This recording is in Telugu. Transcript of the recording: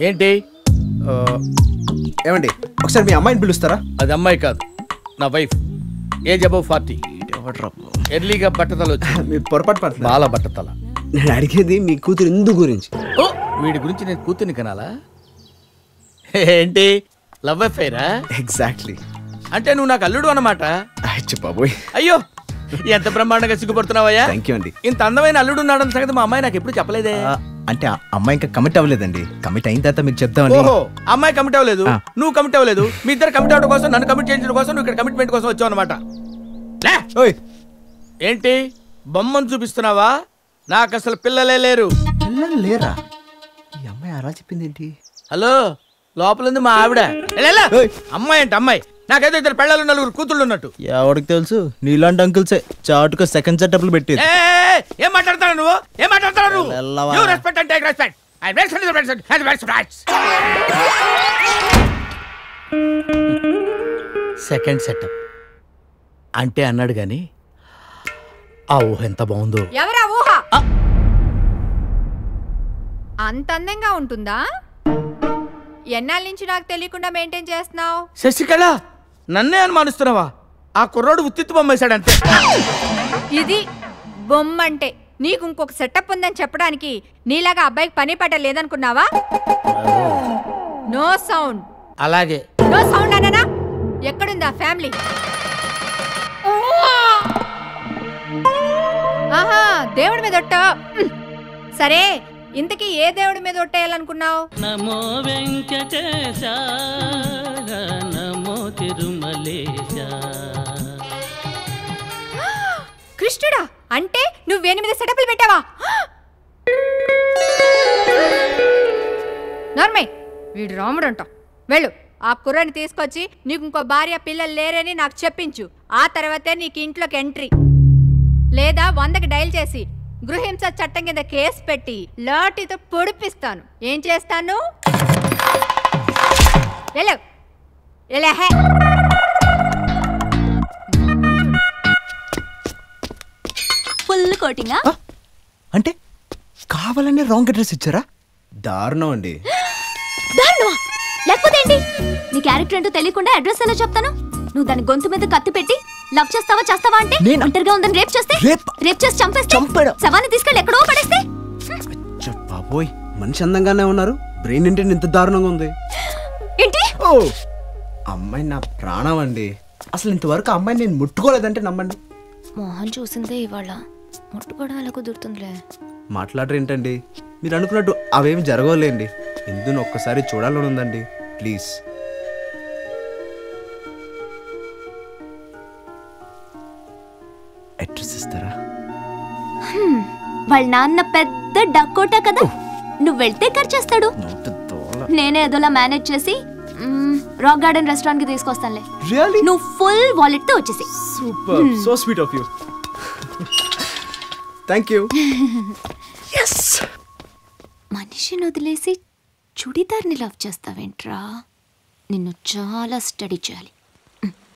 ఏంటి? ఏమండి ఒకసారి మీ అమ్మాయిని పిలుస్తారా? అది అమ్మాయి కాదు, నా వైఫ్. Age above 40. ఎర్లీగా బట్టతల వచ్చి మీరు పొరపాటు పడుతున్నారు. బాల బట్టతల. నేను అడిగేది మీ కూతురు ఇందు గురించి. ఓ, వీడి గురించి నేను కూతుర్ని కనాలా? ఏంటి, లవ్ అఫైరా? ఎగ్జాక్ట్లీ. అంటే నువ్వు నాకు అల్లుడు అన్నమాట. బాబోయ్, అయ్యో ఎంత బ్రహ్మాండంగా సిగ్గుపడుతున్నావయ్యా. థ్యాంక్ యూ అండి. ఇంత అందమైన అల్లుడు ఉన్నాడన్న సంగతి మా అమ్మాయి నాకు ఎప్పుడు చెప్పలేదే. అంటే అమ్మాయి ఇంకా కమిట్ అవ్వలేదండి. కమిట్ అయిన తర్వాత మీకు చెప్తామని. ఓహో, అమ్మాయి కమిట్ అవ్వలేదు, నువ్వు కమిట్ అవ్వలేదు. మీ ఇద్దరు కమిట్ అవ్వడం కోసం, నన్ను కమిట్ చేయించడం కోసం నువ్వు ఇక్కడ కమిట్మెంట్ కోసం వచ్చావు అనమాట. ఏంటి బొమ్మను చూపిస్తున్నావా? నాకు అసలు పిల్లలే లేరు. పిల్లలు లేరా? ఈ అమ్మాయి అలా చెప్పింది ఏంటి? హలో, లోపల ఉంది మా ఆవిడ. అమ్మాయి అంటే అమ్మాయి, నాకైతే ఇద్దరు పెళ్ళాలు, నలుగురు కూతుళ్ళు ఉన్నట్టు. ఎవరికి తెలుసు? నీలాంటి అంకుల్సే చాటుగా సెకండ్ సెటప్లు పెట్టేది. ఏం మాట్లాడతావు నువ్వు? ఏం మాట్లాడతావు నువ్వు? You respect and take respect. I respect the respect and respect. Second setup అంటే అన్నాడు గాని ఆ ఊహ ఎంత బాగుందో. ఎవరా ఊహ? అంత అందంగా ఉంటుందా? ఎన్నాళ్ళ నుంచి నాకు తెలియకుండా మెయింటైన్ చేస్తున్నావు? శశికళ, నన్నే అనుమానిస్తున్నావా? ఆ కుర్రోడు ఉత్తిత్తు బొమ్మ వేశాడంతే. ఇది బొమ్మ అంటే నీకు ఇంకొక సెటప్ ఉందని చెప్పడానికి నీలాగా అబ్బాయికి పని పట్ట లేదనుకున్నావా? No sound. అలాగే. నో సౌండ్ అన్నానా? ఎక్కడుందా ఫ్యామిలీ? ఆహా, దేవుడి మీద ఒట్ట. సరే, ఇంతకీ ఏ దేవుడి మీద ఒట్టేయాలనుకున్నావు? నమో వెంకటేశ, నమో తిరుమలేశ. కృష్ణుడా? అంటే నువ్వు 8 సెటప్లు పెట్టావా? నార్మే, వీడు రాముడు అంట. వెళ్ళు, ఆ కుర్రని తీసుకొచ్చి నీకు ఇంకో భార్య పిల్లలు లేరని నాకు చెప్పించు. ఆ తర్వాతే నీకు ఇంట్లోకి ఎంట్రీ. లేదా 100కి డైల్ చేసి గృహింస చట్టం కింద కేసు పెట్టి లాఠీతో పొడిపిస్తాను. ఏం చేస్తాను? వెళ్ళు. ఫుల్ కోటింగా? అంటే కావాలనే రాంగ్ అడ్రస్ ఇచ్చారా? దారుణం అండి. దారుణమా? లేకపోతే ఏంటి? నీ క్యారెక్టర్ ఏంటో తెలియకుండా అడ్రస్ ఎలా చెప్తాను? నువ్వు దాని గొంతు మీద కత్తి పెట్టి లవ్ చేస్తావా చేస్తావా అంటే ఒంటరిగా ఉందని రేప్ చేస్తే, రేప్ చేసి చంపేస్తే, శవాన్ని తీసుకెళ్ళి ఎక్కడో పడేస్తే. బాబోయ్, మనిషి అందంగానే ఉన్నారు, బ్రెయిన్ ఏంటి ఇంత దారుణంగా ఉంది? ఏంటి? ఓ, అమ్మాయి నా ప్రాణం అండి. అసలు ఇంతవరకు అమ్మాయిని నేను ముట్టుకోలేదంటే నమ్మండి. మోహన్ చూసిందే ఇవాళ, ముట్టుకోవడం ఎలా కుదురుతుందిలే. మాట్లాడరేంటండి? మీరు అనుకున్నట్టు అవేమి జరగలేండి. ఇందును ఒక్కసారి చూడాలని ఉందండి, ప్లీజ్. అడ్రస్ ఇస్తారా? వాళ్ళ నాన్న పెద్ద డక్కోటా కదా, నువ్వు వెళ్తే ఖర్చేస్తాడు. నేనే ఏదోలా మేనేజ్ చేసి రాక్ గార్డెన్ రెస్టారెంట్ కి తీసుకొస్తానులే. నువ్వు ఫుల్ వాలెట్ తో వచ్చేసి. Super, so sweet of you. Thank you. yes. మనిషిని వదిలేసి చుడిదార్ని లవ్ చేస్తావేంట్రా? నిన్ను చాలా స్టడీ చేయాలి.